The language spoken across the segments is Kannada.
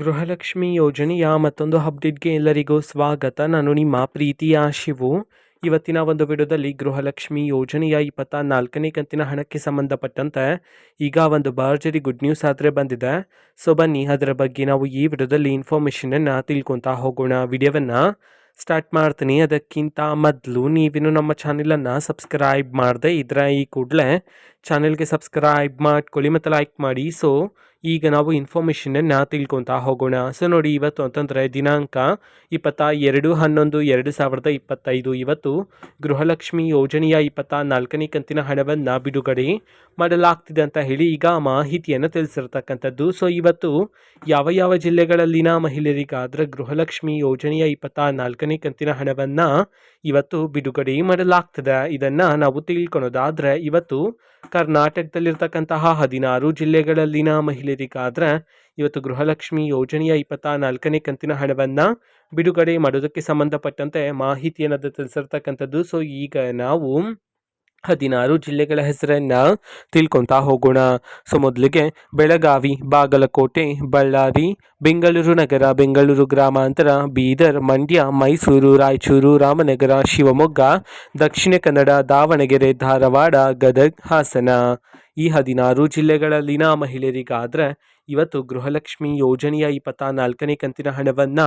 ಗೃಹಲಕ್ಷ್ಮಿ ಯೋಜನೆಯ ಮತ್ತೊಂದು ಅಪ್ಡೇಟ್ಗೆ ಎಲ್ಲರಿಗೂ ಸ್ವಾಗತ. ನಾನು ನಿಮ್ಮ ಪ್ರೀತಿಯ ಶಿವು. ಇವತ್ತಿನ ಒಂದು ವಿಡಿಯೋದಲ್ಲಿ ಗೃಹಲಕ್ಷ್ಮಿ ಯೋಜನೆಯ 24ನೇ ಕಂತಿನ ಹಣಕ್ಕೆ ಸಂಬಂಧಪಟ್ಟಂತೆ ಈಗ ಒಂದು ಭರ್ಜರಿ ಗುಡ್ ನ್ಯೂಸ್ ಆದರೆ ಬಂದಿದೆ. ಸೊ ಬನ್ನಿ ಅದರ ಬಗ್ಗೆ ನಾವು ಈ ವಿಡಿಯೋದಲ್ಲಿ ಇನ್ಫಾರ್ಮೇಷನನ್ನು ತಿಳ್ಕೊತಾ ಹೋಗೋಣ. ವಿಡಿಯೋವನ್ನು ಸ್ಟಾರ್ಟ್ ಮಾಡ್ತೀನಿ. ಅದಕ್ಕಿಂತ ಮೊದಲು ನೀವಿನ್ನು ನಮ್ಮ ಚಾನೆಲನ್ನು ಸಬ್ಸ್ಕ್ರೈಬ್ ಮಾಡದೆ ಇದ್ರೆ ಈ ಕೂಡಲೇ ಚಾನೆಲ್ಗೆ ಸಬ್ಸ್ಕ್ರೈಬ್ ಮಾಡ್ಕೊಳ್ಳಿ ಮತ್ತು ಲೈಕ್ ಮಾಡಿ. ಸೊ ಈಗ ನಾವು ಇನ್ಫಾರ್ಮೇಷನನ್ನು ತಿಳ್ಕೊತಾ ಹೋಗೋಣ. ಸೊ ನೋಡಿ, ಇವತ್ತು ಅಂತಂದರೆ ದಿನಾಂಕ 22/11/2025 ಇವತ್ತು ಗೃಹಲಕ್ಷ್ಮಿ ಯೋಜನೆಯ 24ನೇ ಕಂತಿನ ಹಣವನ್ನು ಬಿಡುಗಡೆ ಮಾಡಲಾಗ್ತಿದೆ ಅಂತ ಹೇಳಿ ಈಗ ಮಾಹಿತಿಯನ್ನು ತಿಳಿಸಿರ್ತಕ್ಕಂಥದ್ದು. ಸೊ ಇವತ್ತು ಯಾವ ಯಾವ ಜಿಲ್ಲೆಗಳಲ್ಲಿನ ಮಹಿಳೆಯರಿಗಾದರೆ ಗೃಹಲಕ್ಷ್ಮಿ ಯೋಜನೆಯ 24ನೇ ಕಂತಿನ ಹಣವನ್ನು ಇವತ್ತು ಬಿಡುಗಡೆ ಮಾಡಲಾಗ್ತದೆ, ಇದನ್ನು ನಾವು ತಿಳ್ಕೊಳೋದಾದರೆ ಇವತ್ತು ಕರ್ನಾಟಕದಲ್ಲಿರ್ತಕ್ಕಂತಹ 16 ಜಿಲ್ಲೆಗಳಲ್ಲಿನ ಮಹಿಳೆಯರಿಗಾದರೆ ಇವತ್ತು ಗೃಹಲಕ್ಷ್ಮಿ ಯೋಜನೆಯ 24ನೇ ಕಂತಿನ ಹಣವನ್ನು ಬಿಡುಗಡೆ ಮಾಡೋದಕ್ಕೆ ಸಂಬಂಧಪಟ್ಟಂತೆ ಮಾಹಿತಿಯನ್ನು ತಿಳಿಸಿರ್ತಕ್ಕಂಥದ್ದು. ಸೊ ಈಗ ನಾವು 16 ಜಿಲ್ಲೆಗಳ ಹೆಸರನ್ನು ತಿಳ್ಕೊತಾ ಹೋಗೋಣ. ಸೊ ಮೊದಲಿಗೆ ಬೆಳಗಾವಿ, ಬಾಗಲಕೋಟೆ, ಬಳ್ಳಾರಿ, ಬೆಂಗಳೂರು ನಗರ, ಬೆಂಗಳೂರು ಗ್ರಾಮಾಂತರ, ಬೀದರ್, ಮಂಡ್ಯ, ಮೈಸೂರು, ರಾಯಚೂರು, ರಾಮನಗರ, ಶಿವಮೊಗ್ಗ, ದಕ್ಷಿಣ ಕನ್ನಡ, ದಾವಣಗೆರೆ, ಧಾರವಾಡ, ಗದಗ್, ಹಾಸನ. ಈ 16 ಜಿಲ್ಲೆಗಳಲ್ಲಿನ ಮಹಿಳೆಯರಿಗಾದರೆ ಇವತ್ತು ಗೃಹಲಕ್ಷ್ಮಿ ಯೋಜನೆಯ 24ನೇ ಕಂತಿನ ಹಣವನ್ನು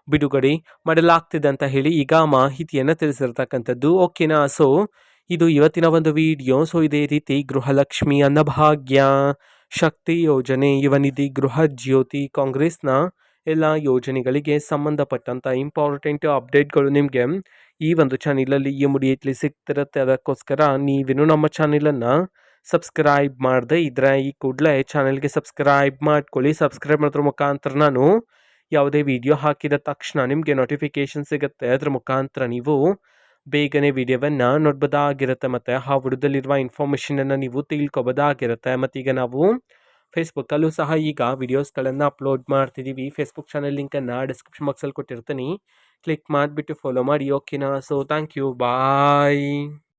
ಬಿಡುಗಡೆ ಮಾಡಲಾಗ್ತಿದೆ ಅಂತ ಹೇಳಿ ಈಗ ಮಾಹಿತಿಯನ್ನು ತಿಳಿಸಿರ್ತಕ್ಕಂಥದ್ದು. ಓಕೆನಾ? ಸೊ ಇದು ಇವತ್ತಿನ ಒಂದು ವಿಡಿಯೋ. ಸೊ ಇದೇ ರೀತಿ ಗೃಹಲಕ್ಷ್ಮಿ, ಅನ್ನಭಾಗ್ಯ, ಶಕ್ತಿ ಯೋಜನೆ, ಯುವನಿಧಿ, ಗೃಹ ಜ್ಯೋತಿ, ಕಾಂಗ್ರೆಸ್ನ ಎಲ್ಲ ಯೋಜನೆಗಳಿಗೆ ಸಂಬಂಧಪಟ್ಟಂಥ ಇಂಪಾರ್ಟೆಂಟ್ ಅಪ್ಡೇಟ್ಗಳು ನಿಮಗೆ ಈ ಒಂದು ಚಾನಲಲ್ಲಿ ಇಮಿಡಿಯೇಟ್ಲಿ ಸಿಗ್ತಿರುತ್ತೆ. ಅದಕ್ಕೋಸ್ಕರ ನೀವಿನ್ನು ನಮ್ಮ ಚಾನಲನ್ನು ಸಬ್ಸ್ಕ್ರೈಬ್ ಮಾಡದೆ ಇದ್ರೆ ಈ ಕೂಡಲೇ ಚಾನಲ್ಗೆ ಸಬ್ಸ್ಕ್ರೈಬ್ ಮಾಡ್ಕೊಳ್ಳಿ. ಸಬ್ಸ್ಕ್ರೈಬ್ ಮಾಡೋದ್ರ ಮುಖಾಂತರ ನಾನು ಯಾವುದೇ ವಿಡಿಯೋ ಹಾಕಿದ ತಕ್ಷಣ ನಿಮಗೆ ನೋಟಿಫಿಕೇಶನ್ ಸಿಗುತ್ತೆ. ಅದರ ಮುಖಾಂತರ ನೀವು ಬೇಗನೆ ವಿಡಿಯೋವನ್ನು ನೋಡ್ಬೋದಾಗಿರುತ್ತೆ ಮತ್ತು ಆ ವಿಡಿಯೋದಲ್ಲಿರುವ ಇನ್ಫಾರ್ಮೇಷನನ್ನು ನೀವು ತಿಳ್ಕೊಬೋದಾಗಿರುತ್ತೆ. ಮತ್ತೀಗ ನಾವು ಫೇಸ್ಬುಕ್ಕಲ್ಲೂ ಸಹ ಈಗ ವಿಡಿಯೋಸ್ಗಳನ್ನು ಅಪ್ಲೋಡ್ ಮಾಡ್ತಿದ್ದೀವಿ. ಫೇಸ್ಬುಕ್ ಚಾನಲ್ ಲಿಂಕನ್ನು ಡಿಸ್ಕ್ರಿಪ್ಷನ್ ಬಾಕ್ಸಲ್ಲಿ ಕೊಟ್ಟಿರ್ತೀನಿ, ಕ್ಲಿಕ್ ಮಾಡಿಬಿಟ್ಟು ಫಾಲೋ ಮಾಡಿ. ಓಕೆನಾ? So thank you, bye.